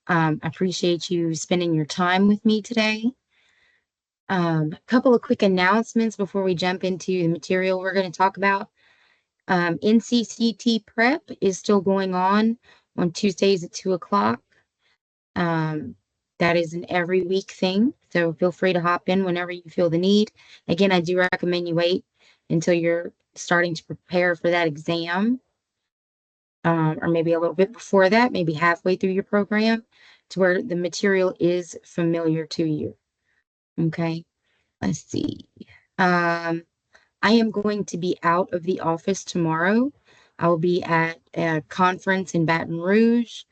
I appreciate you spending your time with me today. A couple of quick announcements before we jump into the material we're going to talk about. NCCT prep is still going on Tuesdays at 2 o'clock. That is an every week thing, so feel free to hop in whenever you feel the need. Again, I do recommend you wait until you're starting to prepare for that exam, or maybe a little bit before that, maybe halfway through your program, to where the material is familiar to you. Okay, let's see. Um, I am going to be out of the office tomorrow. I will be at a conference in Baton Rouge.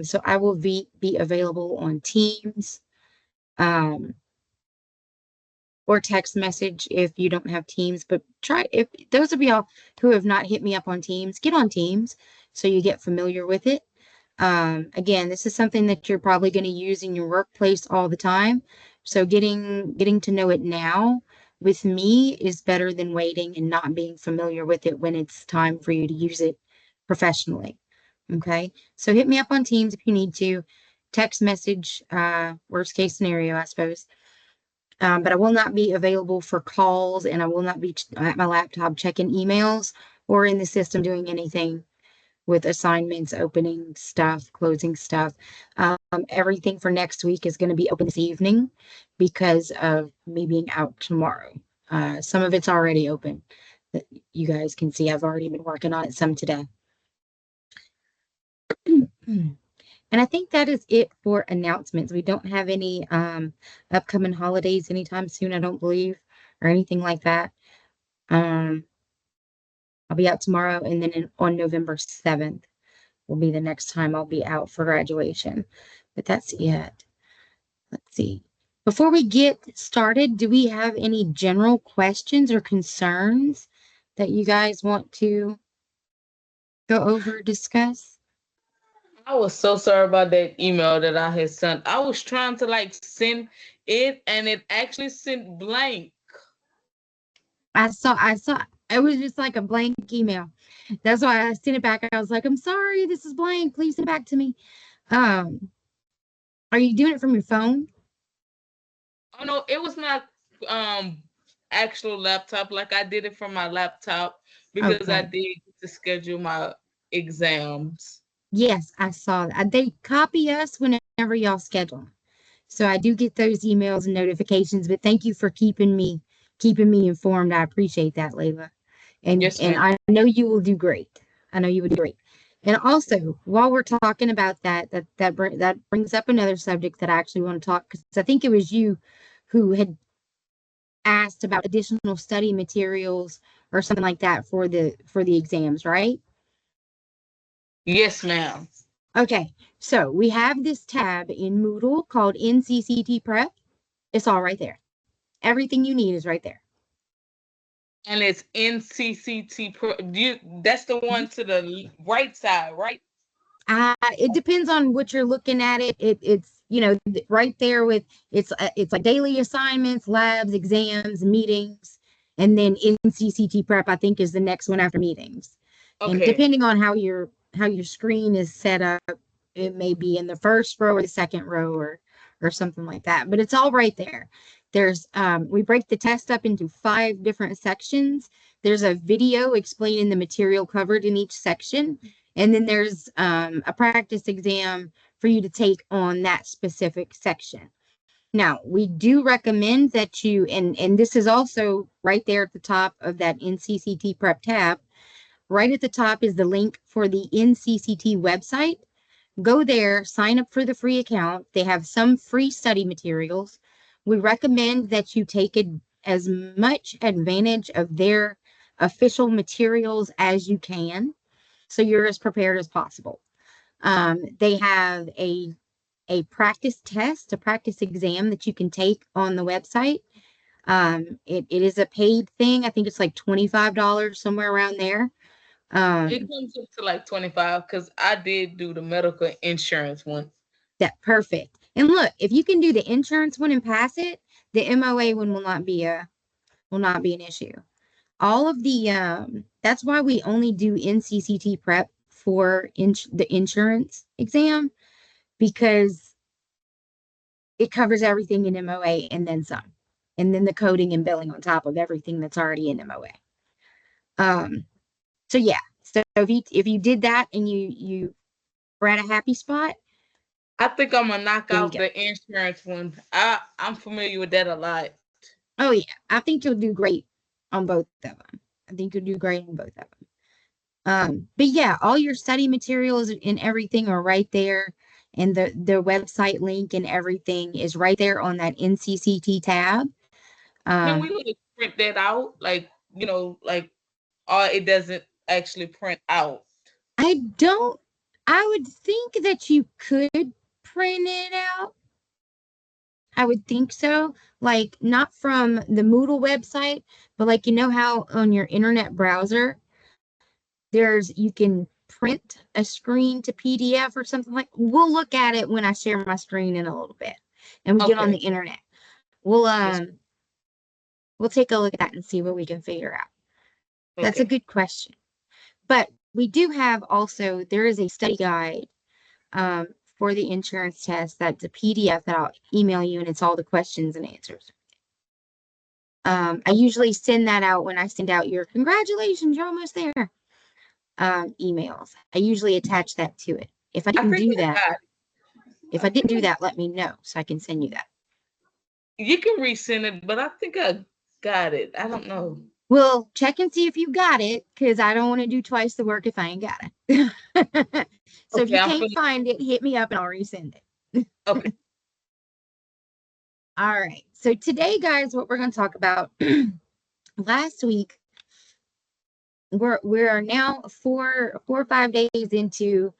So I will be available on Teams, um, or text message if you don't have Teams. But try, if those of y'all who have not hit me up on Teams, get on Teams so you get familiar with it. Again, this is something that you're probably going to use in your workplace all the time. So getting to know it now with me is better than waiting and not being familiar with it when it's time for you to use it professionally. Okay. So hit me up on Teams if you need to. Text message, worst case scenario, I suppose. But I will not be available for calls, and I will not be at my laptop checking emails or in the system doing anything with assignments, opening stuff, closing stuff. Everything for next week is going to be open this evening because of me being out tomorrow. Some of it's already open that you guys can see. I've already been working on it some today. And I think that is it for announcements. We don't have any upcoming holidays anytime soon, I don't believe, or anything like that. Um, I'll be out tomorrow, and then on November 7th will be the next time I'll be out for graduation. But that's it. Let's see. Before we get started, do we have any general questions or concerns that you guys want to go over, discuss? I was so sorry about that email that I had sent. I was trying to like send it and it actually sent blank. I saw it was just like a blank email. That's why I sent it back. I was like, I'm sorry, this is blank. Please send it back to me. Um, are you doing it from your phone? Oh no, it was not um actual laptop. Like I did it from my laptop because I Okay. did get to schedule my exams. Yes, I saw that. They copy us whenever y'all schedule 'em. So I do get those emails and notifications, but thank you for keeping me informed. I appreciate that, Layla. And Yes, and ma'am. I know you will do great. I know you will do great. And also, while we're talking about that brings up another subject that I actually want to talk, because I think it was you who had asked about additional study materials or something like that for the exams, right? Yes, ma'am. Okay, so we have this tab in Moodle called NCCT Prep. It's all right there. Everything you need is right there. And it's NCCT Pro. That's the one to the right side, right? It depends on what you're looking at. It's right there with it's like daily assignments, labs, exams, meetings, and then NCCT prep. I think is the next one after meetings. And Okay. depending on how your screen is set up, it may be in the first row or the second row or something like that. But it's all right there. There's we break the test up into 5 different sections. There's a video explaining the material covered in each section, and then there's a practice exam for you to take on that specific section. Now, we do recommend that and this is also right there at the top of that NCCT prep tab. Right at the top is the link for the NCCT website. Go there, sign up for the free account. They have some free study materials. We recommend that you take as much advantage of their official materials as you can so you're as prepared as possible. They have a practice test, a practice exam that you can take on the website. It is a paid thing. I think it's like $25, somewhere around there. It Um, comes up to like 25 because I did do the medical insurance one. that perfect. And look, if you can do the insurance one and pass it, the MOA one will not be an issue. All of that's why we only do NCCT prep for the insurance exam, because it covers everything in MOA and then some, and then the coding and billing on top of everything that's already in MOA. So yeah, so if you did that and you were at a happy spot, I think I'm gonna knock there you out go. the insurance one. I'm familiar with that a lot. Oh yeah, I think you'll do great on both of them. I think you'll do great on both of them. But yeah, all your study materials and everything are right there, and the website link and everything is right there on that NCCT tab. Can Um, we like print that out? Like, like, or it doesn't actually print out. I don't. I would think that you could print it out. I would think so. Like not from the Moodle website, but like how on your internet browser you can print a screen to PDF or something like. We'll look at it when I share my screen in a little bit and we get on the Okay. internet. We'll Yes. we'll take a look at that and see what we can figure out. That's a Okay. good question. But we do have also there is a study guide um, for the insurance test. That's a PDF that I'll email you, and it's all the questions and answers. I usually send that out when I send out your congratulations, you're almost there emails. I usually attach that to it. If I I didn't think do I that, got it. I think let me know so I can send you that. you can resend it, but I think I got it. I don't know. Well, check and see if you got it because I don't want to do twice the work if I ain't got it. So if Okay, you I'm can't feeling find it, hit me up and I'll resend it. okay. All right. So today, guys, what we're going to talk about last week, we are now 4 or 5 days into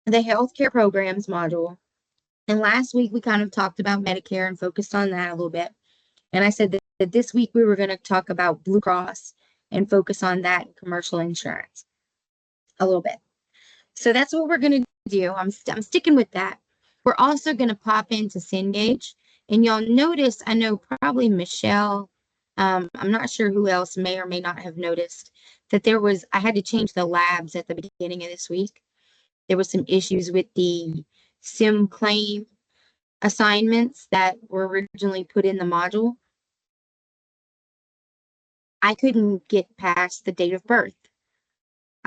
the healthcare programs module. And last week we kind of talked about Medicare and focused on that a little bit. And I said that this week we were going to talk about Blue Cross and focus on that and commercial insurance a little bit. So that's what we're going to do. I'm sticking with that. We're also going to pop into Cengage. And y'all notice, I know probably Michelle, I'm not sure who else may or may not have noticed that I had to change the labs at the beginning of this week. There was some issues with the sim claim assignments that were originally put in the module. I couldn't get past the date of birth.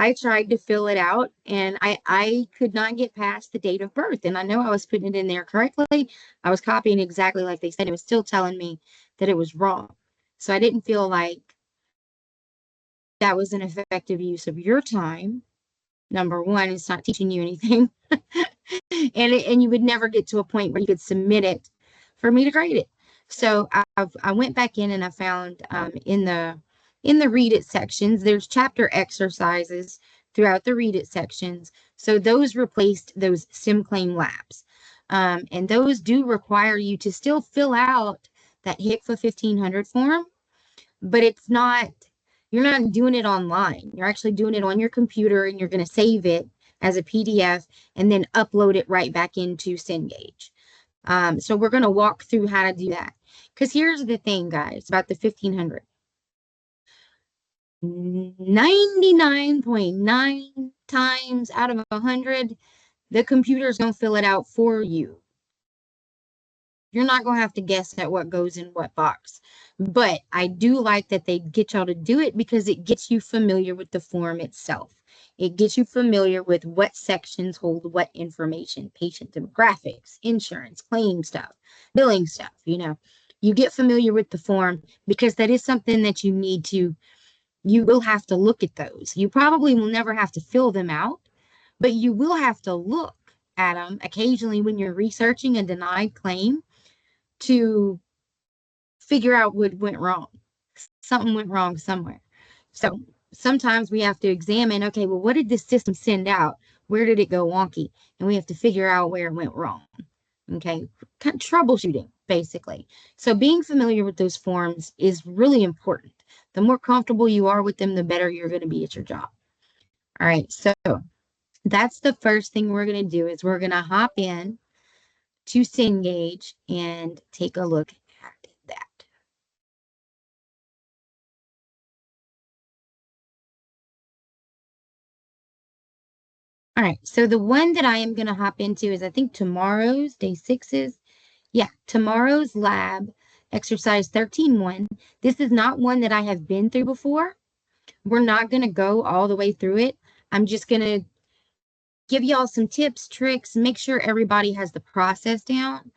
I tried to fill it out and I could not get past the date of birth. And I know I was putting it in there correctly. I was copying exactly like they said. It was still telling me that it was wrong. So I didn't feel like that was an effective use of your time. Number one, it's not teaching you anything. And you would never get to a point where you could submit it for me to grade it. So I went back in and I found in the read it sections, there's chapter exercises throughout the read it sections. So those replaced those sim claim labs. And those do require you to still fill out that HCFA 1500 form, but you're not doing it online. You're actually doing it on your computer and you're going to save it as a PDF and then upload it right back into Cengage. So we're going to walk through how to do that. Because here's the thing, guys, about the 1500. 99.9 times out of 100, the computer's going to fill it out for you. You're not going to have to guess at what goes in what box. But I do like that they get y'all to do it because it gets you familiar with the form itself. It gets you familiar with what sections hold what information, patient demographics, insurance, claim stuff, billing stuff, You get familiar with the form because that is something that you will have to look at those. You probably will never have to fill them out, but you will have to look at them occasionally when you're researching a denied claim to figure out what went wrong. Something went wrong somewhere. So sometimes we have to examine, okay, well, what did this system send out? Where did it go wonky? And we have to figure out where it went wrong. Okay, kind of troubleshooting, basically. So being familiar with those forms is really important. The more comfortable you are with them, the better you're going to be at your job. All right, so that's the first thing we're going to do is we're going to hop in to Cengage and take a look at that. All right, so the one that I am going to hop into is, I think tomorrow's, day 6 is, yeah, tomorrow's lab, exercise 13-1. This is not one that I have been through before. We're not going to go all the way through it. I'm just going to give y'all some tips, tricks, make sure everybody has the process down.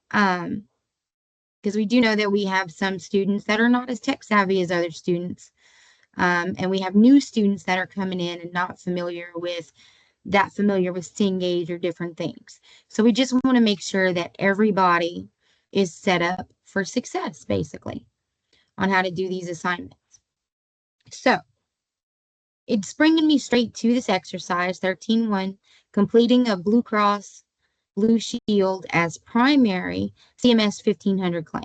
Because we do know that we have some students that are not as tech savvy as other students. And we have new students that are coming in and not familiar with Cengage or different things. So we just want to make sure that everybody is set up for success, basically, on how to do these assignments. So it's bringing me straight to this exercise, 13-1, completing a Blue Cross Blue Shield as primary CMS 1500 claim.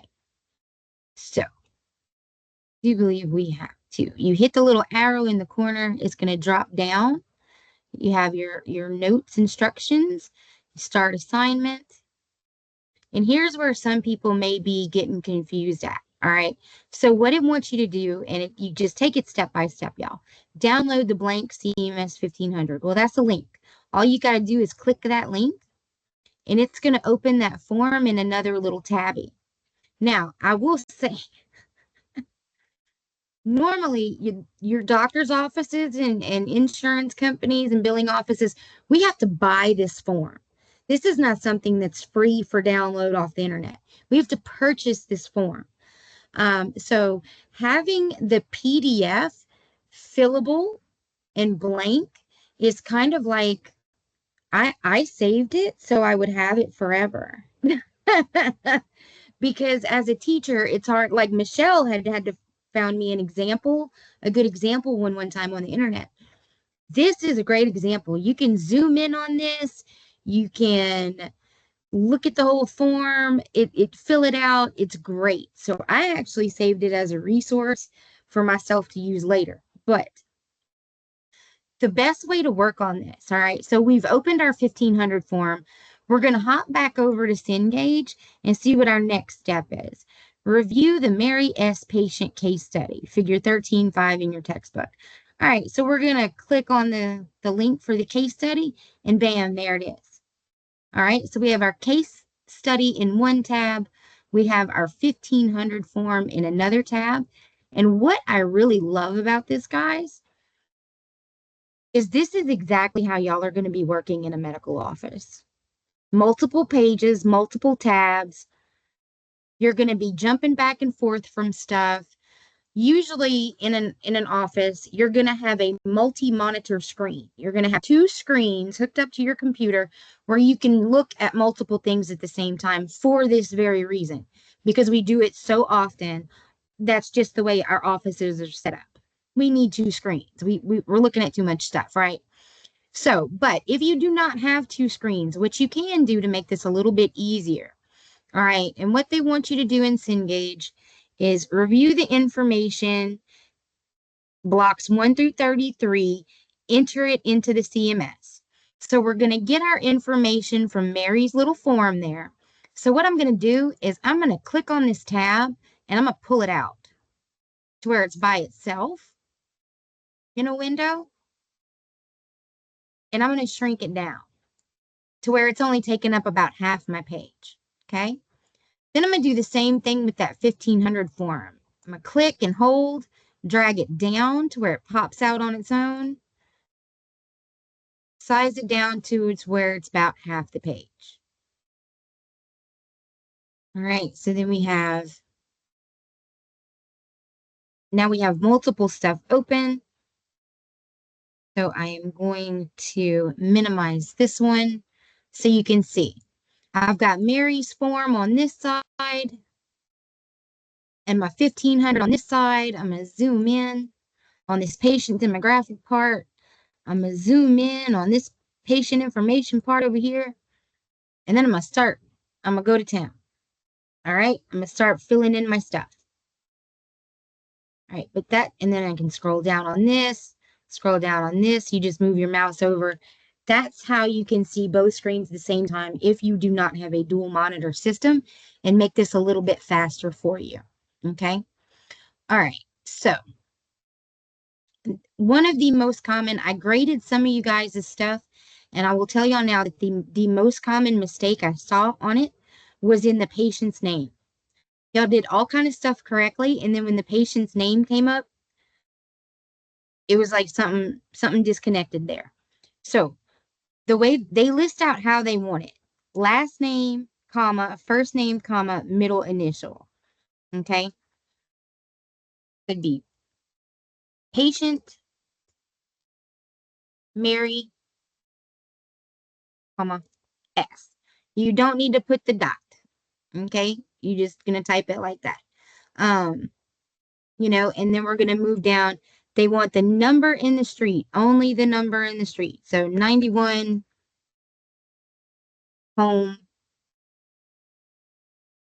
So I do believe we have to. You hit the little arrow in the corner, it's going to drop down. You have your notes, instructions, start assignment. And here's where some people may be getting confused at. All right. So what it wants you to do, and you just take it step by step, y'all. Download the blank CMS 1500. Well, that's a link. All you got to do is click that link, and it's going to open that form in another little tabby. Now, I will say, normally your doctor's offices and insurance companies and billing offices, we have to buy this form. This is not something that's free for download off the internet. We have to purchase this form. So having the PDF fillable and blank is kind of like, I saved it so I would have it forever. Because as a teacher, it's hard. Like Michelle had to found me a good example one time on the internet. This is a great example. You can zoom in on this. You can look at the whole form, it fill it out. It's great. So I actually saved it as a resource for myself to use later. But the best way to work on this, all right, so we've opened our 1500 form. We're going to hop back over to Cengage and see what our next step is. Review the Mary S. patient case study, figure 13.5 in your textbook. All right, so we're going to click on the link for the case study, and bam, there it is. All right, so we have our case study in one tab. We have our 1500 form in another tab. And what I really love about this, guys, is this is exactly how y'all are going to be working in a medical office. Multiple pages, multiple tabs. You're going to be jumping back and forth from stuff. Usually in an office, you're going to have a multi-monitor screen. You're going to have 2 screens hooked up to your computer where you can look at multiple things at the same time for this very reason. Because we do it so often, that's just the way our offices are set up. We need 2 screens. We're looking at too much stuff, right? So, but if you do not have 2 screens, what you can do to make this a little bit easier, all right, and what they want you to do in Cengage is review the information, blocks 1 through 33, enter it into the CMS. So we're going to get our information from Mary's little form there. So what I'm going to do is I'm going to click on this tab and I'm going to pull it out to where it's by itself in a window. And I'm going to shrink it down to where it's only taking up about half my page. Okay. Then I'm going to do the same thing with that 1500 form. I'm going to click and hold, drag it down to where it pops out on its own. Size it down to where it's about half the page. All right, so then now we have multiple stuff open. So I am going to minimize this one so you can see. I've got Mary's form on this side and my 1500 on this side. I'm going to zoom in on this patient demographic part. I'm going to zoom in on this patient information part over here. And then I'm going to go to town. All right, I'm going to start filling in my stuff. All right, but and then I can scroll down on this, scroll down on this. You just move your mouse over. That's how you can see both screens at the same time if you do not have a dual monitor system, and make this a little bit faster for you. Okay. All right. So one of the most common, I graded some of you guys' stuff. And I will tell y'all now that the most common mistake I saw on it was in the patient's name. Y'all did all kind of stuff correctly, and then when the patient's name came up, it was like something disconnected there. So the way they list out how they want it: last name, comma, first name, comma, middle initial. Okay. Could be patient Mary, comma, S. You don't need to put the dot. Okay. You're just going to type it like that. And then we're going to move down. They want the number in the street, only the number in the street. So 91 Home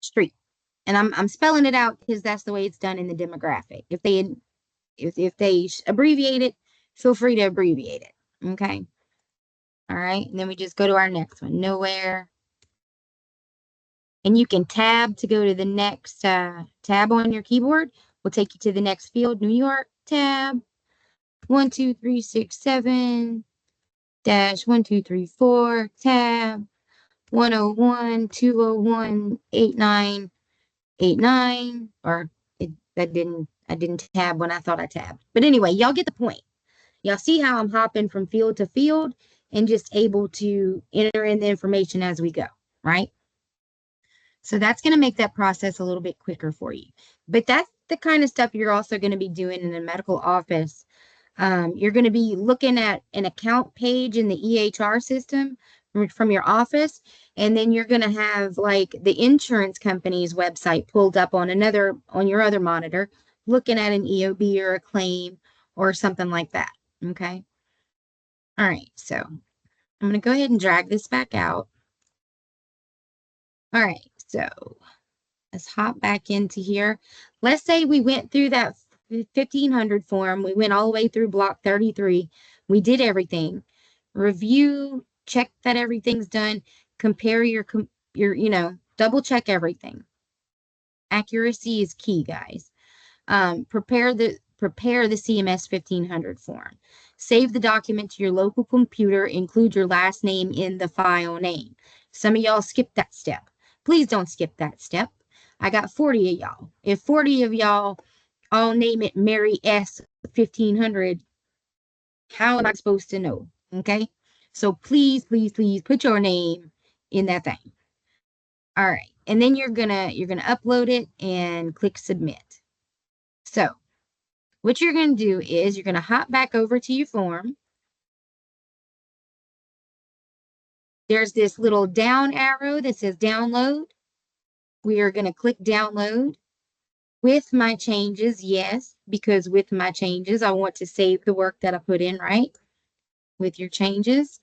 Street. And I'm spelling it out because that's the way it's done in the demographic. If they abbreviate it, feel free to abbreviate it. Okay. All right. And then we just go to our next one. Nowhere. And you can tab to go to the next tab on your keyboard. We'll take you to the next field. New York tab. 12367 dash 1234 tab 101 201 8989. Or I didn't tab when I thought I tabbed. But anyway, y'all get the point. Y'all see how I'm hopping from field to field and just able to enter in the information as we go, right? So that's going to make that process a little bit quicker for you. But that's the kind of stuff you're also going to be doing in a medical office. You're going to be looking at an account page in the EHR system from your office, and then you're going to have like the insurance company's website pulled up on your other monitor, looking at an EOB or a claim or something like that. Okay. All right. So I'm going to go ahead and drag this back out. All right. So let's hop back into here. Let's say we went through that 1500 form. We went all the way through block 33. We did everything. Review, check that everything's done. Compare your double check everything. Accuracy is key, guys. Prepare the CMS 1500 form. Save the document to your local computer. Include your last name in the file name. Some of y'all skip that step. Please don't skip that step. I got 40 of y'all. If 40 of y'all all name it Mary S 1500, how am I supposed to know? Okay. So please put your name in that thing. All right. And then you're gonna upload it and click submit. So what you're going to do is you're going to hop back over to your form. There's this little down arrow that says download. We are going to click download. With my changes, yes, because with my changes, I want to save the work that I put in, right? With your changes.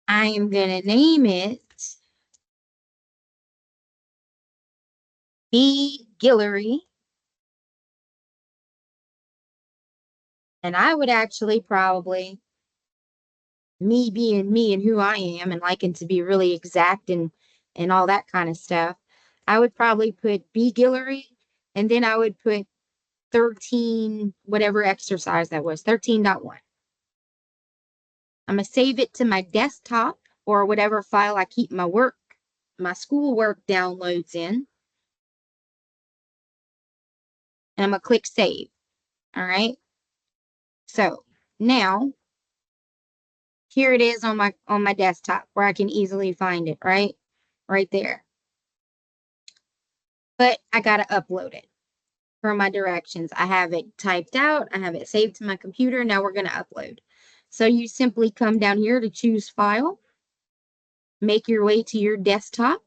I am going to name it B. Guillory. And I would actually probably, me being me and who I am and liking to be really exact and all that kind of stuff, I would probably put B. Guillory, and then I would put 13, whatever exercise that was, 13.1. I'm going to save it to my desktop or whatever file I keep my schoolwork downloads in. And I'm going to click save. All right. So now here it is on my desktop where I can easily find it, right? Right there. But I got to upload it for my directions. I have it typed out. I have it saved to my computer. Now we're going to upload. So you simply come down here to choose file, make your way to your desktop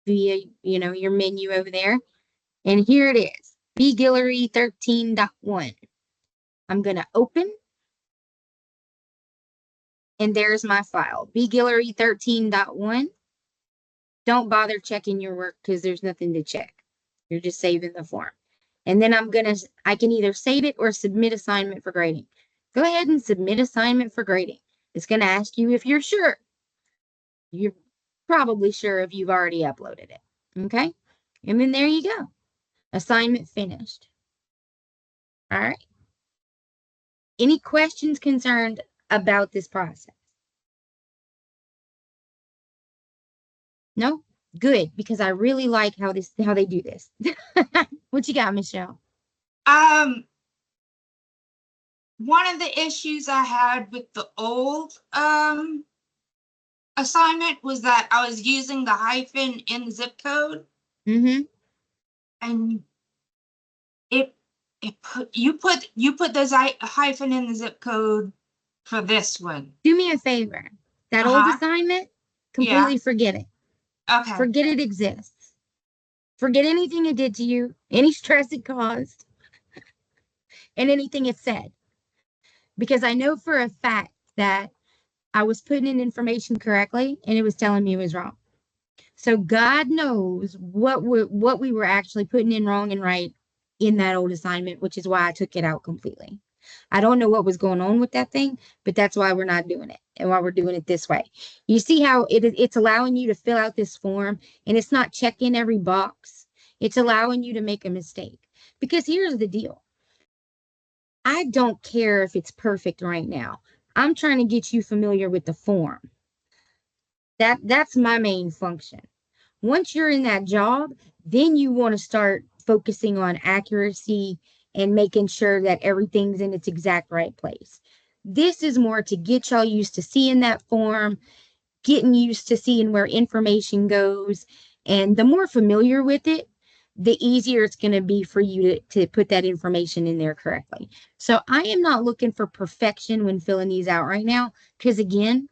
via, your menu over there. And here it is, B. Guillory 13.1. I'm going to open. And there's my file, B. Guillory 13.1. Don't bother checking your work because there's nothing to check. You're just saving the form. And then I can either save it or submit assignment for grading. Go ahead and submit assignment for grading. It's going to ask you if you're sure. You're probably sure if you've already uploaded it. Okay. And then there you go. Assignment finished. All right. Any questions concerned about this process? No? Good, because I really like how they do this. What you got, Michelle? Um, one of the issues I had with the old assignment was that I was using the hyphen in the zip code, Mm-hmm. and you put the hyphen in the zip code for this one. Do me a favor. That old Uh-huh. assignment, Yeah. completely forget it. Okay. Forget it exists. Forget anything it did to you, any stress it caused, and anything it said. Because I know for a fact that I was putting in information correctly and it was telling me it was wrong. So God knows what we were actually putting in wrong and right in that old assignment, which is why I took it out completely. I don't know what was going on with that thing, but that's why we're not doing it and why we're doing it this way. You see how it's allowing you to fill out this form and it's not checking every box. It's allowing you to make a mistake. Because here's the deal. I don't care if it's perfect right now. I'm trying to get you familiar with the form. That's my main function. Once you're in that job, then you want to start focusing on accuracy and making sure that everything's in its exact right place. This is more to get y'all used to seeing that form, getting used to seeing where information goes. And the more familiar with it, the easier it's going to be for you to put that information in there correctly. So I am not looking for perfection when filling these out right now, because again,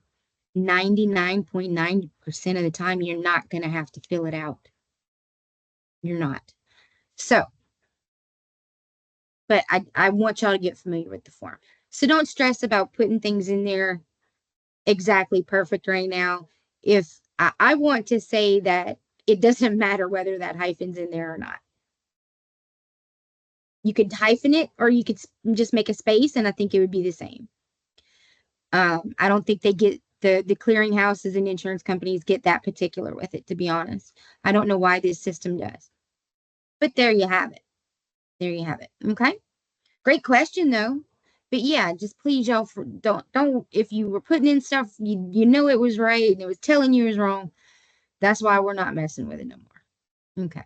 99.9% of the time, you're not going to have to fill it out. You're not. So, but I want y'all to get familiar with the form. So don't stress about putting things in there exactly perfect right now. If I want to say that it doesn't matter whether that hyphen's in there or not. You could hyphen it or you could just make a space and I think it would be the same. I don't think they get the clearinghouses and insurance companies get that particular with it, to be honest. I don't know why this system does. But there you have it. There you have it. Okay. Great question though. But yeah, just please y'all don't if you were putting in stuff you know it was right and it was telling you it was wrong. That's why we're not messing with it no more. Okay.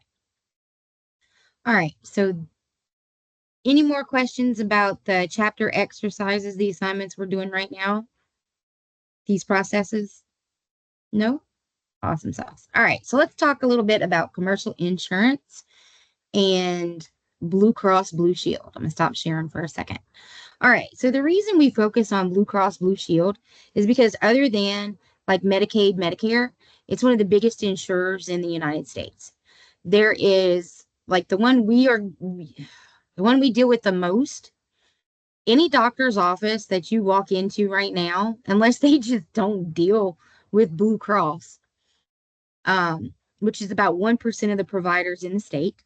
All right. So any more questions about the chapter exercises, the assignments we're doing right now? These processes? No? Awesome sauce. All right. So let's talk a little bit about commercial insurance and Blue Cross Blue Shield. I'm going to stop sharing for a second. All right. So the reason we focus on Blue Cross Blue Shield is because other than like Medicaid, Medicare, it's one of the biggest insurers in the United States. There is like the one we deal with the most. Any doctor's office that you walk into right now, unless they just don't deal with Blue Cross, which is about 1% of the providers in the state.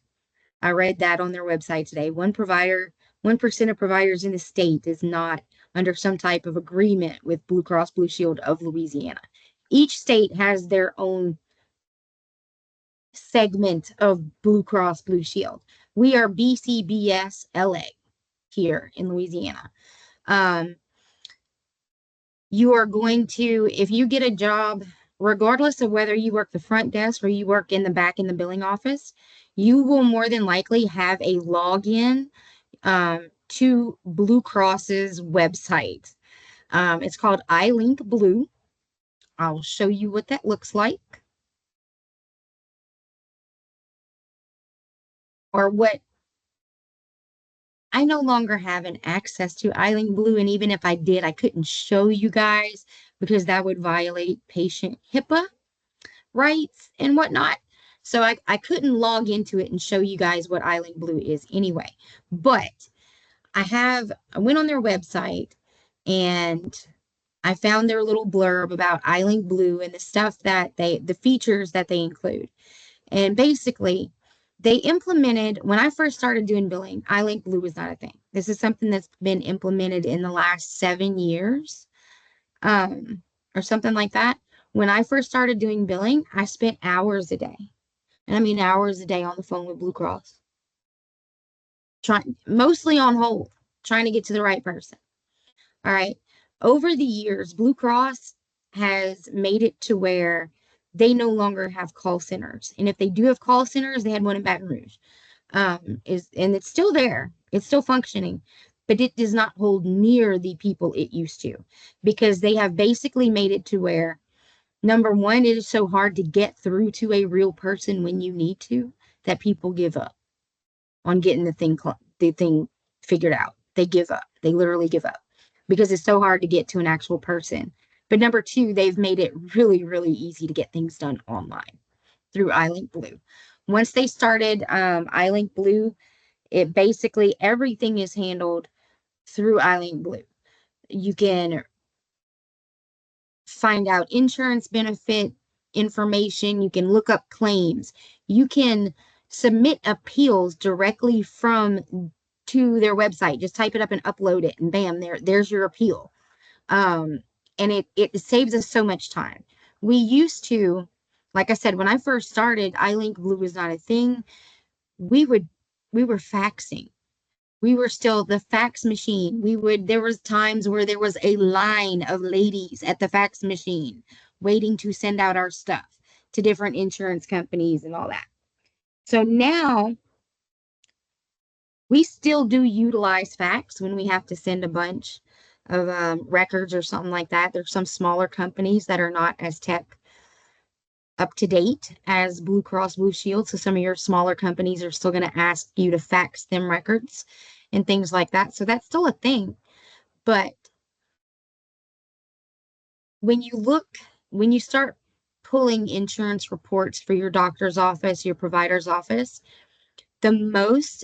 I read that on their website today. 1% of providers in the state is not under some type of agreement with Blue Cross Blue Shield of Louisiana. Each state has their own segment of Blue Cross Blue Shield. We are BCBS LA here in Louisiana. You are going to, if you get a job, regardless of whether you work the front desk or you work in the back in the billing office, you will more than likely have a login to Blue Cross's website. It's called iLink Blue. I'll show you what that looks like. Or what I no longer have an access to iLink Blue, and even if I did, I couldn't show you guys because that would violate patient HIPAA rights and whatnot. So I couldn't log into it and show you guys what iLink Blue is anyway. But I went on their website and I found their little blurb about iLink Blue and the stuff that the features that they include. And basically, they implemented, when I first started doing billing, iLink Blue was not a thing. This is something that's been implemented in the last 7 years, or something like that. When I first started doing billing, I spent hours a day. And I mean hours a day on the phone with Blue Cross. Mostly on hold, trying to get to the right person. All right. over the years, Blue Cross has made it to where they no longer have call centers. And if they do have call centers, they had one in Baton Rouge. And it's still there. It's still functioning, but it does not hold near the people it used to, because they have basically made it to where, number one, it is so hard to get through to a real person when you need to, that people give up on getting the thing figured out. They give up. They literally give up because it's so hard to get to an actual person. But number two, they've made it really, really easy to get things done online through iLink Blue. Once they started iLink Blue, it basically everything is handled through iLink Blue. You can find out insurance benefit information. You can look up claims. You can submit appeals directly to their website. Just type it up and upload it, and bam, there's your appeal. And it saves us so much time. We used to, like I said, when I first started, iLink Blue was not a thing. We were faxing. We were still the fax machine. There was times where there was a line of ladies at the fax machine waiting to send out our stuff to different insurance companies and all that. So now we still do utilize fax when we have to send a bunch of records or something like that. There's some smaller companies that are not as tech up to date as Blue Cross Blue Shield. So some of your smaller companies are still going to ask you to fax them records and things like that. So that's still a thing. But when you start pulling insurance reports for your doctor's office, your provider's office,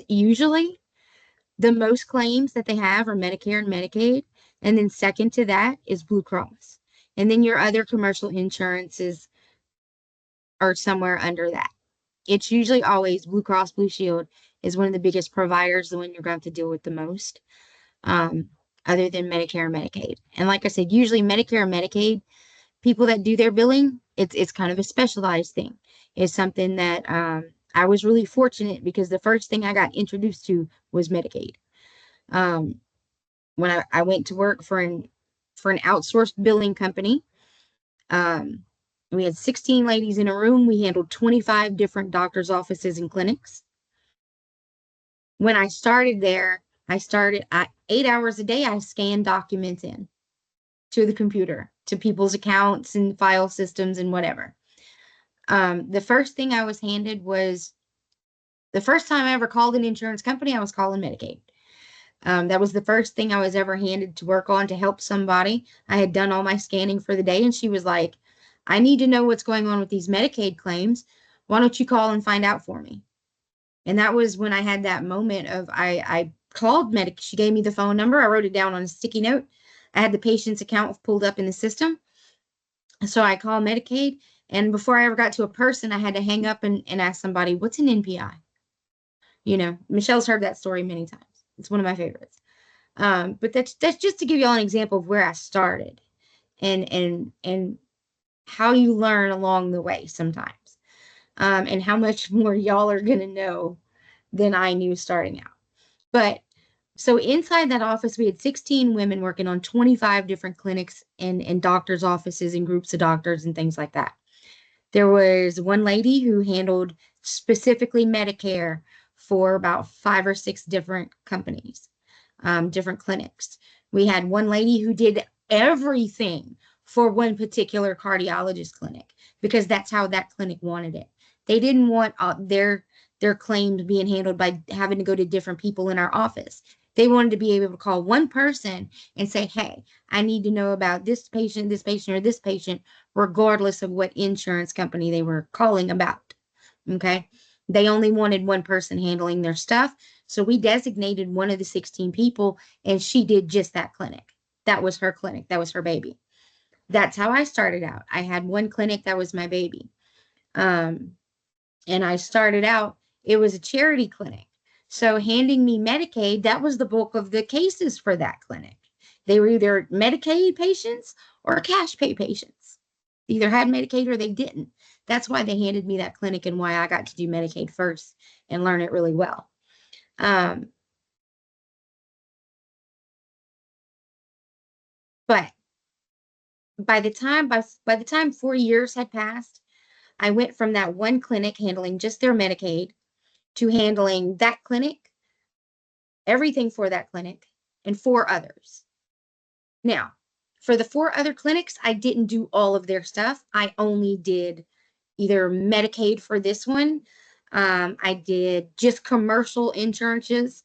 usually the most claims that they have are Medicare and Medicaid. And then second to that is Blue Cross. And then your other commercial insurances are somewhere under that. It's usually always Blue Cross Blue Shield is one of the biggest providers, the one you're going to have to deal with the most, other than Medicare and Medicaid. And like I said, usually Medicare and Medicaid, people that do their billing, it's kind of a specialized thing. It's something that I was really fortunate because the first thing I got introduced to was Medicaid. When I went to work for an outsourced billing company, we had 16 ladies in a room. We handled 25 different doctors' offices and clinics. When I started there, at 8 hours a day, I scanned documents in to the computer, to people's accounts and file systems and whatever. The first thing I was handed was the first time I ever called an insurance company, I was calling Medicaid. That was the first thing I was ever handed to work on to help somebody. I had done all my scanning for the day, and she was like, I need to know what's going on with these Medicaid claims. Why don't you call and find out for me? And that was when I had that moment of I called Medicaid. She gave me the phone number. I wrote it down on a sticky note. I had the patient's account pulled up in the system. So I called Medicaid. And before I ever got to a person, I had to hang up and ask somebody, what's an NPI? You know, Michelle's heard that story many times. It's one of my favorites. But that's just to give you all an example of where I started and how you learn along the way sometimes. And how much more y'all are going to know than I knew starting out. But so inside that office, we had 16 women working on 25 different clinics and doctors' offices and groups of doctors and things like that. There was one lady who handled specifically Medicare for about 5 or 6 different companies, different clinics. We had one lady who did everything for one particular cardiologist clinic because that's how that clinic wanted it. They didn't want their claims being handled by having to go to different people in our office. They wanted to be able to call one person and say, hey, I need to know about this patient, or this patient, regardless of what insurance company they were calling about. Okay. They only wanted one person handling their stuff. So we designated one of the 16 people, and she did just that clinic. That was her clinic. That was her baby. That's how I started out. I had one clinic that was my baby. And I started out, it was a charity clinic. So handing me Medicaid, that was the bulk of the cases for that clinic. They were either Medicaid patients or cash pay patients. They either had Medicaid or they didn't. That's why they handed me that clinic and why I got to do Medicaid first and learn it really well. But by the time 4 years had passed, I went from that one clinic handling just their Medicaid to handling that clinic, everything for that clinic, and 4 others. Now, for the 4 other clinics, I didn't do all of their stuff. I only did either Medicaid for this one. I did just commercial insurances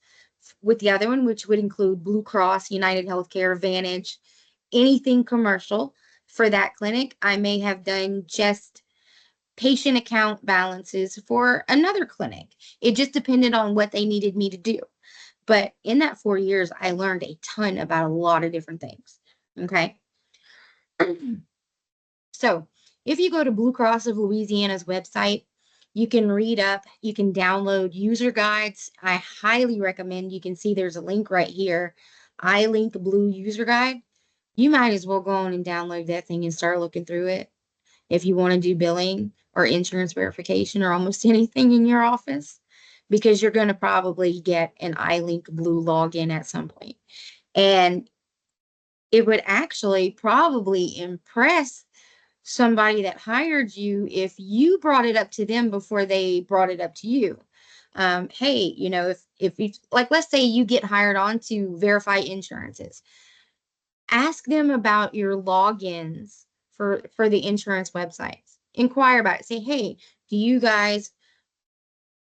with the other one, which would include Blue Cross, United Healthcare, Vantage, anything commercial for that clinic. I may have done just patient account balances for another clinic. It just depended on what they needed me to do. But in that 4 years, I learned a ton about a lot of different things. Okay. So if you go to Blue Cross of Louisiana's website, you can read up, you can download user guides. I highly recommend, you can see there's a link right here. iLink Blue user guide. You might as well go on and download that thing and start looking through it if you want to do billing or insurance verification or almost anything in your office, because you're going to probably get an iLink Blue login at some point. And it would actually probably impress somebody that hired you if you brought it up to them before they brought it up to you. Hey, if you, like, let's say you get hired on to verify insurances, ask them about your logins for the insurance websites. Inquire about it. Say, hey, do you guys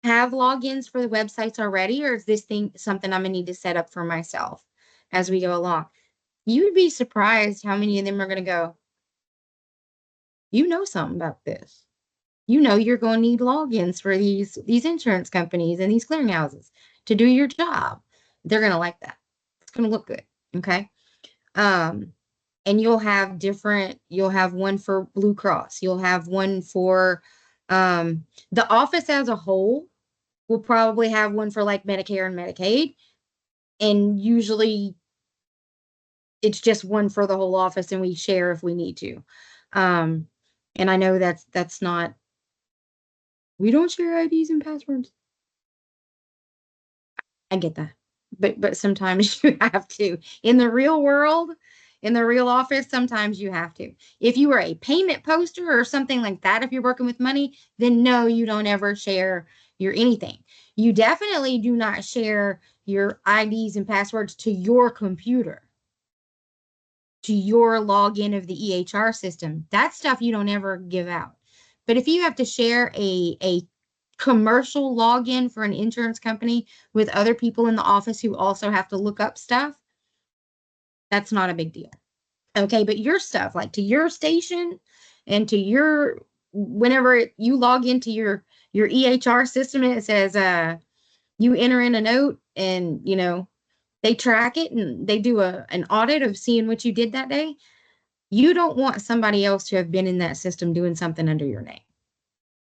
have logins for the websites already, or is this thing something I'm gonna need to set up for myself as we go along? You would be surprised how many of them are gonna go, you know something about this. You know you're going to need logins for these insurance companies and these clearinghouses to do your job. They're going to like that. It's going to look good. Okay. And you'll have one for Blue Cross. You'll have one for the office as a whole will probably have one for like Medicare and Medicaid. And usually it's just one for the whole office and we share if we need to. And I know that's not, we don't share IDs and passwords. I get that. But sometimes you have to. In the real world, in the real office, sometimes you have to. If you were a payment poster or something like that, if you're working with money, then no, you don't ever share your anything. You definitely do not share your IDs and passwords to your computer, to your login of the EHR system. That stuff you don't ever give out. But if you have to share a commercial login for an insurance company with other people in the office who also have to look up stuff, that's not a big deal. Okay, but your stuff, like to your station and to your, whenever you log into your EHR system and it says you enter in a note and they track it and they do an audit of seeing what you did that day, you don't want somebody else to have been in that system doing something under your name.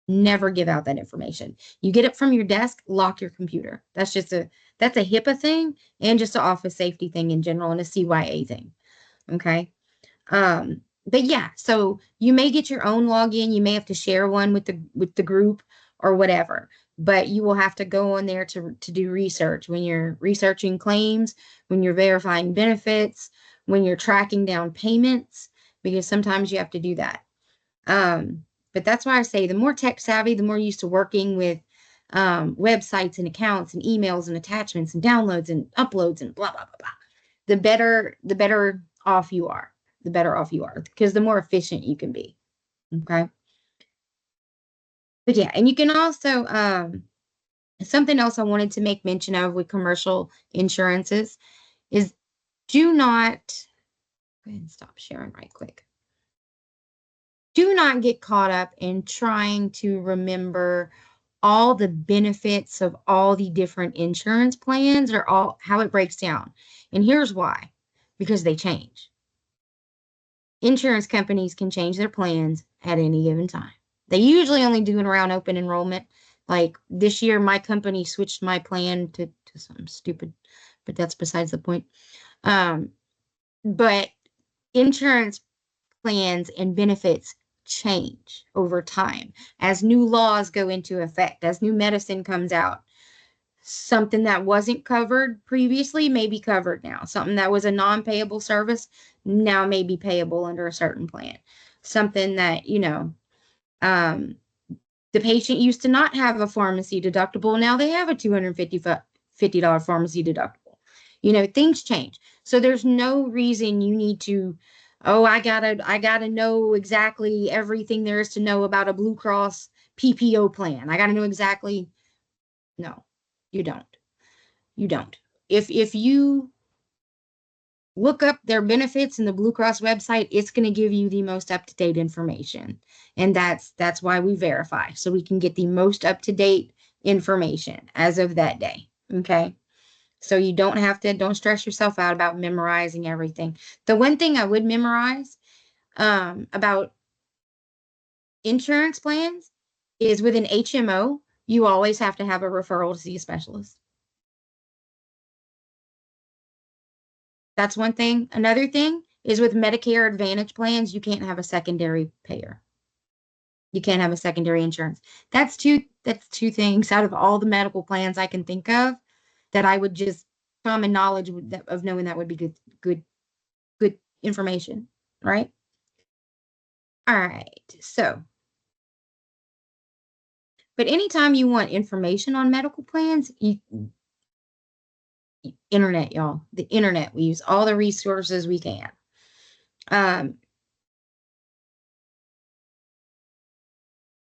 Never give out that information. You get it from your desk, lock your computer. That's a HIPAA thing and just an office safety thing in general and a CYA thing. Okay. But yeah, so you may get your own login. You may have to share one with the group or whatever, but you will have to go on there to do research when you're researching claims, when you're verifying benefits, when you're tracking down payments, because sometimes you have to do that. But that's why I say the more tech savvy, the more used to working with websites and accounts and emails and attachments and downloads and uploads and blah, blah, blah, blah. The better off you are. The better off you are, because the more efficient you can be. Okay. But yeah, and you can also, something else I wanted to make mention of with commercial insurances is do not, go ahead and stop sharing right quick. Do not get caught up in trying to remember all the benefits of all the different insurance plans or all how it breaks down. And here's why, because they change. Insurance companies can change their plans at any given time. They usually only do it around open enrollment. Like this year, my company switched my plan to something stupid, but that's besides the point. But insurance plans and benefits change over time as new laws go into effect, as new medicine comes out. Something that wasn't covered previously may be covered now. Something that was a non-payable service now may be payable under a certain plan. Something that, um, the patient used to not have a pharmacy deductible. Now they have a $250 pharmacy deductible. Things change. So there's no reason you need to, oh, I gotta know exactly everything there is to know about a Blue Cross PPO plan. I gotta know exactly. No, you don't. You don't. If you look up their benefits in the Blue Cross website, it's going to give you the most up-to-date information. And that's why we verify, so we can get the most up-to-date information as of that day. Okay. So you don't stress yourself out about memorizing everything. The one thing I would memorize about insurance plans is with an HMO, you always have to have a referral to see a specialist. That's one thing. Another thing is with Medicare Advantage plans, you can't have a secondary payer. You can't have a secondary insurance. That's two things out of all the medical plans I can think of that I would just common knowledge of knowing that would be good information, right? All right. So, but anytime you want information on medical plans, internet, y'all, the internet, we use all the resources we can.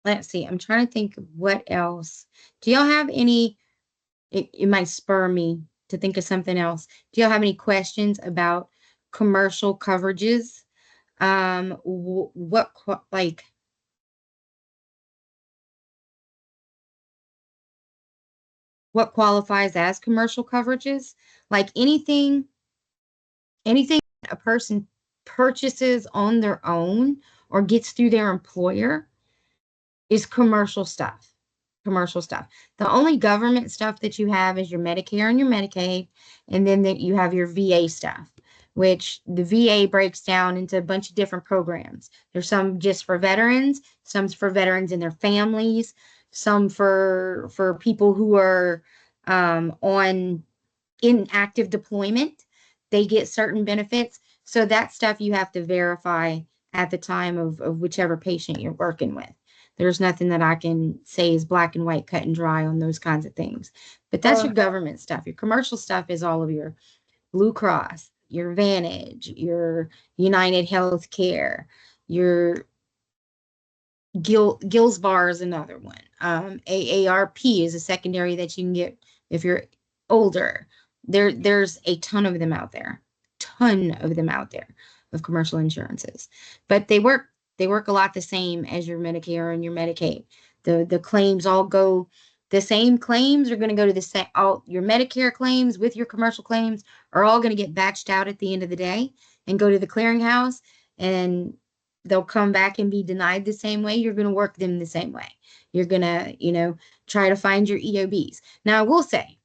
Let's see. I'm trying to think of what else. Do y'all have any? It might spur me to think of something else. Do y'all have any questions about commercial coverages? What qualifies as commercial coverages? Like anything a person purchases on their own or gets through their employer is commercial stuff. Commercial stuff. The only government stuff that you have is your Medicare and your Medicaid, and then you have your VA stuff, which the VA breaks down into a bunch of different programs. There's some just for veterans, some for veterans and their families, some for people who are in active deployment. They get certain benefits. So that stuff you have to verify at the time of whichever patient you're working with. There's nothing that I can say is black and white, cut and dry on those kinds of things. But that's your government stuff. Your commercial stuff is all of your Blue Cross, your Vantage, your United Healthcare, your Gills Bar is another one. AARP is a secondary that you can get if you're older. There's a ton of them out there. Ton of them out there of commercial insurances. But they work a lot the same as your Medicare and your Medicaid. The claims all go, the same claims are going to go to the same, all your Medicare claims with your commercial claims are all going to get batched out at the end of the day and go to the clearinghouse, and they'll come back and be denied the same way. You're going to work them the same way. You're going to, try to find your EOBs. Now, I will say,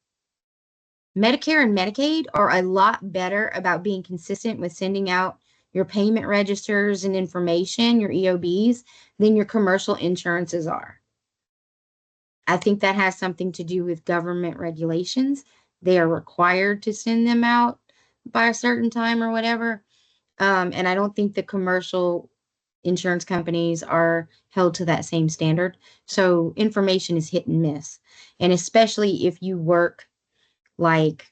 Medicare and Medicaid are a lot better about being consistent with sending out your payment registers and information, your EOBs, than your commercial insurances are. I think that has something to do with government regulations. They are required to send them out by a certain time or whatever. And I don't think the commercial insurance companies are held to that same standard. So information is hit and miss. And especially if you work like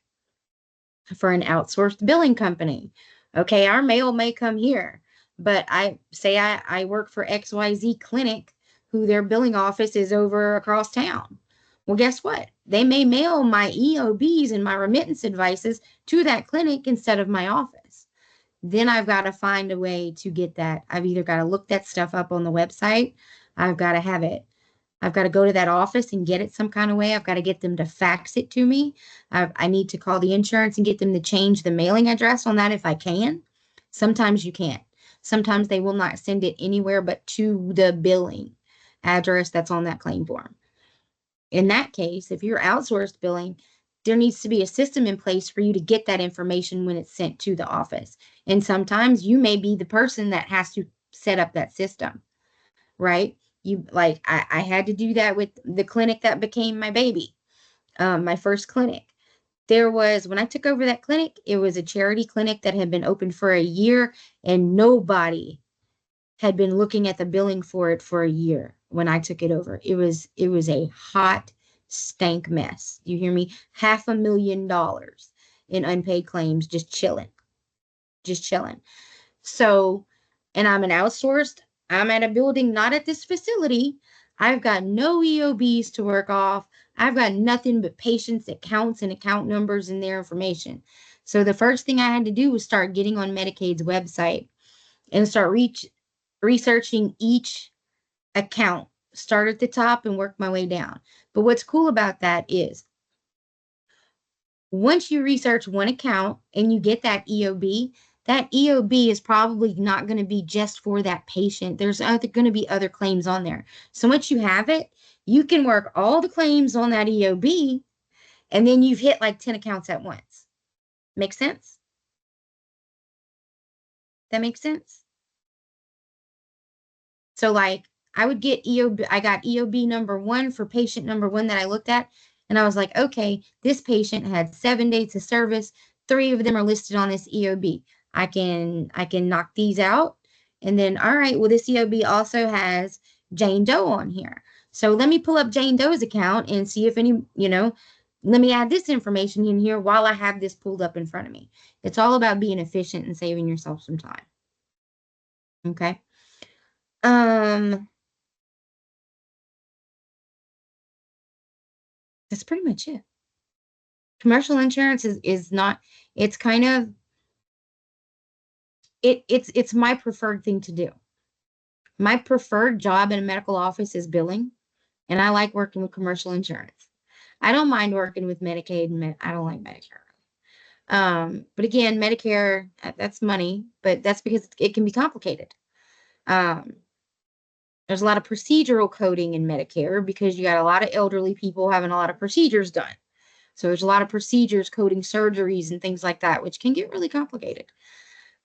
for an outsourced billing company. Okay, our mail may come here, but I work for XYZ Clinic, who their billing office is over across town. Well, guess what? They may mail my EOBs and my remittance advices to that clinic instead of my office. Then I've got to find a way to get that. I've either got to look that stuff up on the website. I've got to have it. I've got to go to that office and get it some kind of way. I've got to get them to fax it to me. I need to call the insurance and get them to change the mailing address on that if I can. Sometimes you can't. Sometimes they will not send it anywhere but to the billing address that's on that claim form. In that case, if you're outsourced billing, there needs to be a system in place for you to get that information when it's sent to the office. And sometimes you may be the person that has to set up that system, right? I had to do that with the clinic that became my baby, my first clinic. There was, when I took over that clinic, it was a charity clinic that had been open for a year, and nobody had been looking at the billing for it for a year when I took it over. It was a hot stank mess. You hear me? $500,000 in unpaid claims, just chilling, just chilling. So, and I'm I'm at a building, not at this facility. I've got no EOBs to work off. I've got nothing but patients' accounts and account numbers and their information. So the first thing I had to do was start getting on Medicaid's website and start researching each account. Start at the top and work my way down. But what's cool about that is once you research one account and you get that EOB is probably not going to be just for that patient. There's going to be other claims on there. So once you have it, you can work all the claims on that EOB, and then you've hit like 10 accounts at once. Make sense? That makes sense? So like I would get EOB, I got EOB number 1 for patient number 1 that I looked at. And I was like, okay, this patient had 7 dates of service. 3 of them are listed on this EOB. I can knock these out. And then, all right, well, this EOB also has Jane Doe on here. So let me pull up Jane Doe's account and see if any, let me add this information in here while I have this pulled up in front of me. It's all about being efficient and saving yourself some time. Okay. That's pretty much it. Commercial insurance is not, it's kind of, it's my preferred thing to do. My preferred job in a medical office is billing, and I like working with commercial insurance. I don't mind working with Medicaid, and I don't like Medicare. But again, Medicare, that's money, but that's because it can be complicated. There's a lot of procedural coding in Medicare because you got a lot of elderly people having a lot of procedures done. So there's a lot of procedures coding surgeries and things like that, which can get really complicated.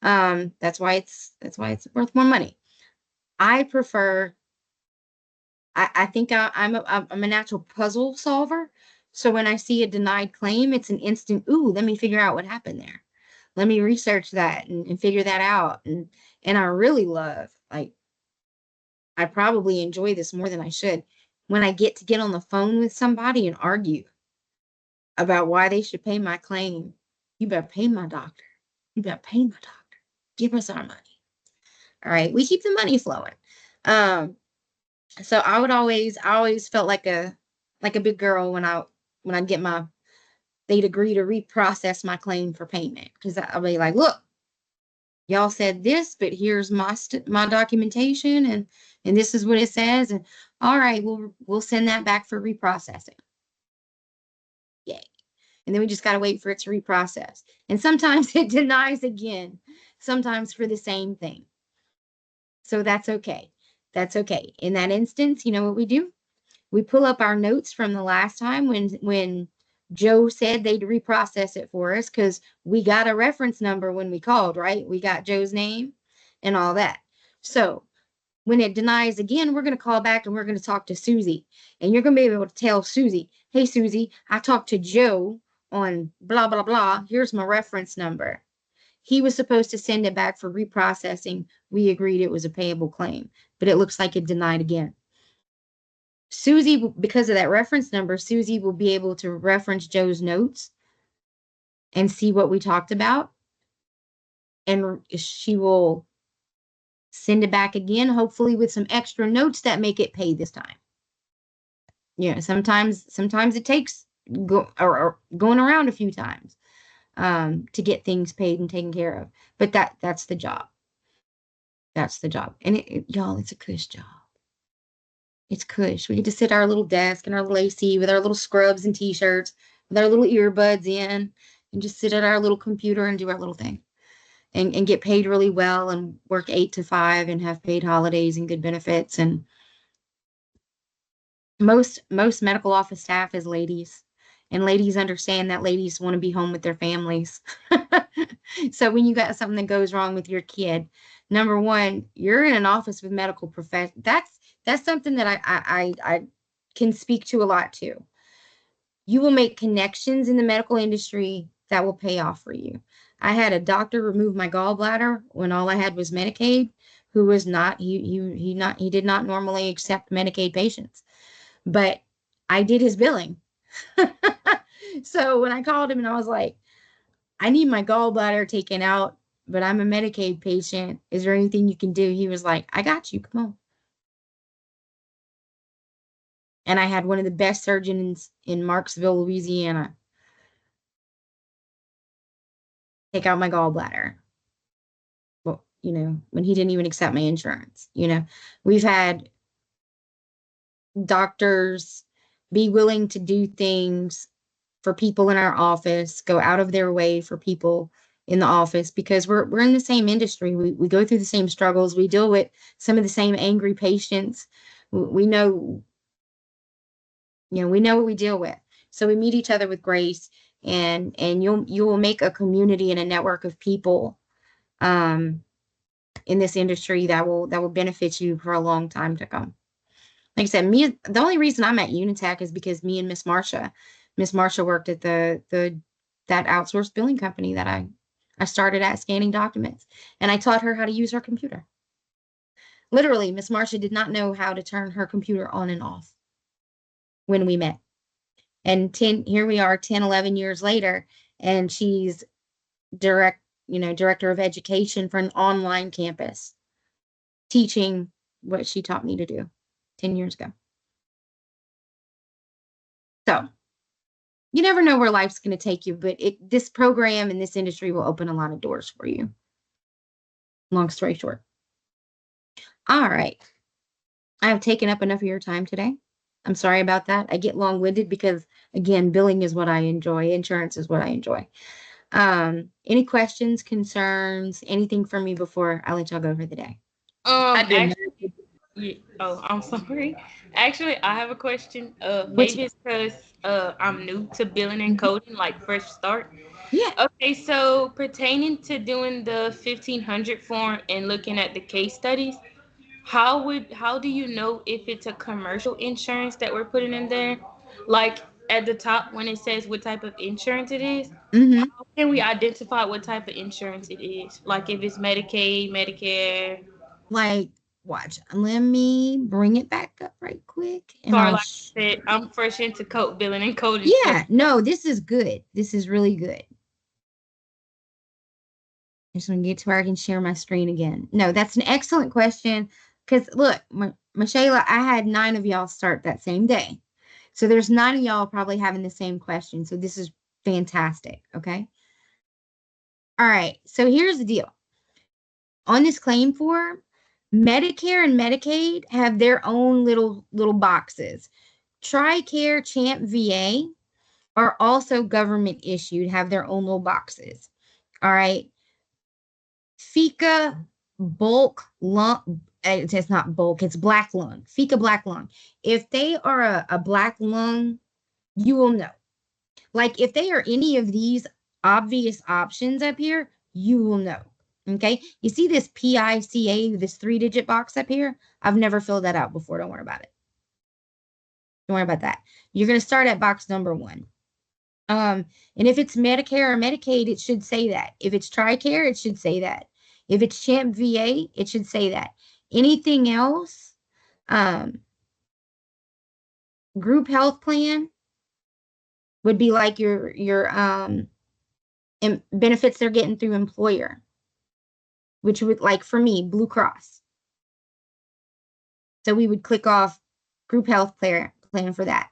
That's why it's worth more money. I prefer, I think I'm a natural puzzle solver. So when I see a denied claim, it's an instant, ooh, let me figure out what happened there. Let me research that and figure that out. And I really love, like, I probably enjoy this more than I should when I get on the phone with somebody and argue about why they should pay my claim. You better pay my doctor. You better pay my doctor. Give us our money. All right. We keep the money flowing. So I always felt like a big girl when I'd get they'd agree to reprocess my claim for payment. Cause I'll be like, look, y'all said this, but here's my documentation and this is what it says. And all right, we'll send that back for reprocessing. Yay. And then we just got to wait for it to reprocess. And sometimes it denies again, sometimes for the same thing. So that's okay. That's okay. In that instance, you know what we do? We pull up our notes from the last time when Joe said they'd reprocess it for us because we got a reference number when we called, right? We got Joe's name and all that. So when it denies again, we're going to call back and we're going to talk to Susie. And you're going to be able to tell Susie, hey, Susie, I talked to Joe on blah, blah, blah. Here's my reference number. He was supposed to send it back for reprocessing. We agreed it was a payable claim, but it looks like it denied again. Susie, because of that reference number, Susie will be able to reference Joe's notes and see what we talked about. And she will send it back again, hopefully with some extra notes that make it pay this time. Yeah, sometimes it takes going around a few times to get things paid and taken care of. But that's the job. That's the job. And y'all, it's a cush job. It's cush. We get to sit at our little desk and our little AC with our little scrubs and t-shirts, with our little earbuds in, and just sit at our little computer and do our little thing. And get paid really well and work 8 to 5 and have paid holidays and good benefits. And most medical office staff is ladies, and ladies understand that ladies want to be home with their families. So when you got something that goes wrong with your kid, number one, you're in an office with medical professionals. That's something that I can speak to a lot too. You will make connections in the medical industry that will pay off for you. I had a doctor remove my gallbladder when all I had was Medicaid, who was not he did not normally accept Medicaid patients, but I did his billing. So when I called him and I was like, I need my gallbladder taken out, but I'm a Medicaid patient. Is there anything you can do? He was like, I got you. Come on. And I had one of the best surgeons in Marksville, Louisiana, take out my gallbladder. Well, when he didn't even accept my insurance. We've had doctors be willing to do things for people in our office, go out of their way for people in the office, because we're in the same industry. We go through the same struggles. We deal with some of the same angry patients. We know, we know what we deal with. So we meet each other with grace, and you will make a community and a network of people in this industry that will benefit you for a long time to come. Like I said, the only reason I'm at Unitech is because me and Miss Marsha worked at that outsourced billing company that I started at, scanning documents, and I taught her how to use her computer. Literally, Miss Marsha did not know how to turn her computer on and off when we met. And here we are 10, 11 years later, and she's director of education for an online campus, teaching what she taught me to do 10 years ago. So you never know where life's going to take you, but this program and this industry will open a lot of doors for you. Long story short. All right. I have taken up enough of your time today. I'm sorry about that. I get long-winded because, again, billing is what I enjoy. Insurance is what I enjoy. Any questions, concerns, anything from me before I let y'all go for the day? I didn't. I'm sorry. Actually, I have a question. What's Maybe it's because I'm new to billing and coding, like fresh start. Yeah. Okay, so pertaining to doing the 1500 form and looking at the case studies, how do you know if it's a commercial insurance that we're putting in there? Like at the top when it says what type of insurance it is, Mm-hmm. how can we identify what type of insurance it is? Like if it's Medicaid, Medicare. Like, watch. Let me bring it back up right quick, and Sorry, I'll. like I said, I'm fresh into code billing and coding. So Yeah. No, this is good. This is really good. I just want to get to where I can share my screen again. No, that's an excellent question. Because look, Michaela, I had 9 of y'all start that same day. So there's 9 of y'all probably having the same question. So this is fantastic. Okay. All right. So here's the deal. On this claim form, Medicare and Medicaid have their own little boxes. TRICARE, CHAMP, VA are also government issued, have their own little boxes. All right. FICA bulk lung, it's not bulk, it's black lung. FICA black lung. If they are a black lung, you will know. Like if they are any of these obvious options up here, you will know. Okay. You see this PICA, this 3-digit box up here? I've never filled that out before. Don't worry about it. Don't worry about that. You're going to start at box number 1. And if it's Medicare or Medicaid, it should say that. If it's TRICARE, it should say that. If it's CHAMP VA, it should say that. Anything else, group health plan would be like your benefits they're getting through employer, which would, like for me, Blue Cross. So we would click off group health plan for that.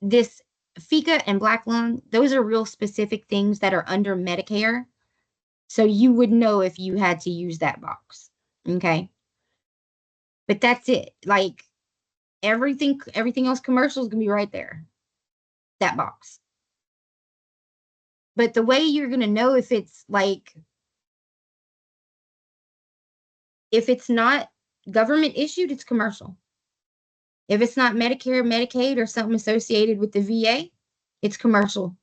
This FICA and black lung, those are real specific things that are under Medicare. So you would know if you had to use that box. Okay. But that's it. Like everything else commercial is going to be right there. That box. But the way you're going to know if it's if it's not government issued, it's commercial. If it's not Medicare, Medicaid, or something associated with the VA, it's commercial.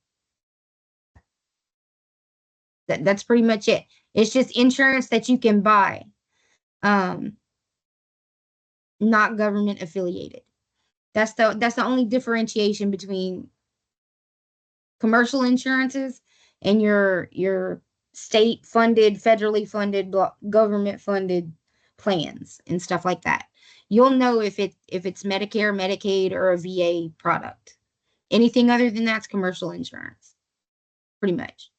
That's pretty much it. It's just insurance that you can buy, not government affiliated. That's the only differentiation between commercial insurances and your state funded, federally funded, government funded plans and stuff like that. You'll know if it's Medicare, Medicaid, or a VA product. Anything other than that's commercial insurance, pretty much.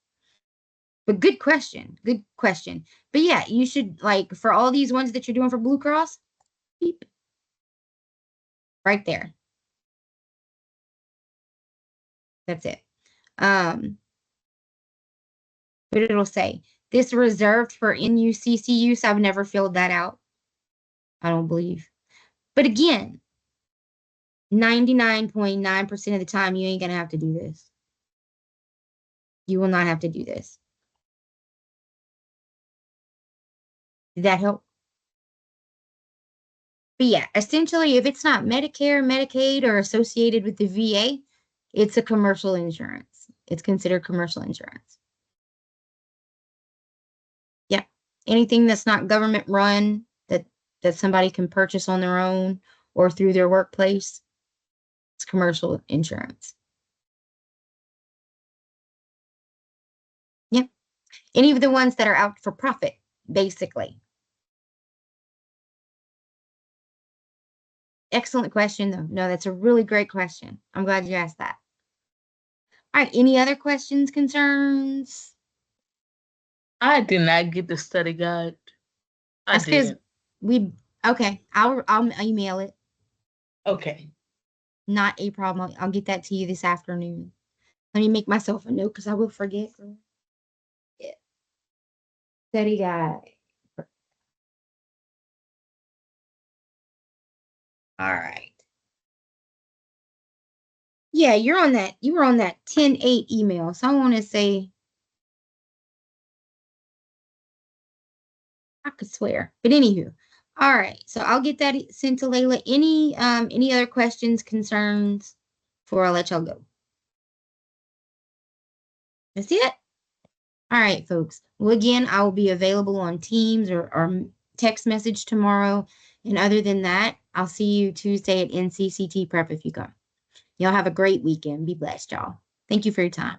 But good question. Good question. But yeah, you should, like, for all these ones that you're doing for Blue Cross, beep, right there. That's it. But it'll say this reserved for NUCC use. I've never filled that out. I don't believe. But again, 99.9% of the time, you ain't gonna have to do this. You will not have to do this. Did that help? But yeah, essentially, if it's not Medicare, Medicaid, or associated with the VA, it's a commercial insurance. It's considered commercial insurance. Yeah. Anything that's not government run, that somebody can purchase on their own or through their workplace, it's commercial insurance. Yeah. Any of the ones that are out for profit, basically. Excellent question, though. No, that's a really great question. I'm glad you asked that. All right. Any other questions, concerns? I did not get the study guide. I That's because didn't. okay. I'll email it. Okay. Not a problem. I'll get that to you this afternoon. Let me make myself a note because I will forget. Yeah. Study guide. All right. Yeah, you were on that 10-8 email. So I want to say, I could swear. But anywho, all right. So I'll get that sent to Layla. Any other questions, concerns before I let y'all go? That's it. All right, folks. Well, again, I will be available on Teams or text message tomorrow. And other than that, I'll see you Tuesday at NCCT Prep if you come. Y'all have a great weekend. Be blessed, y'all. Thank you for your time.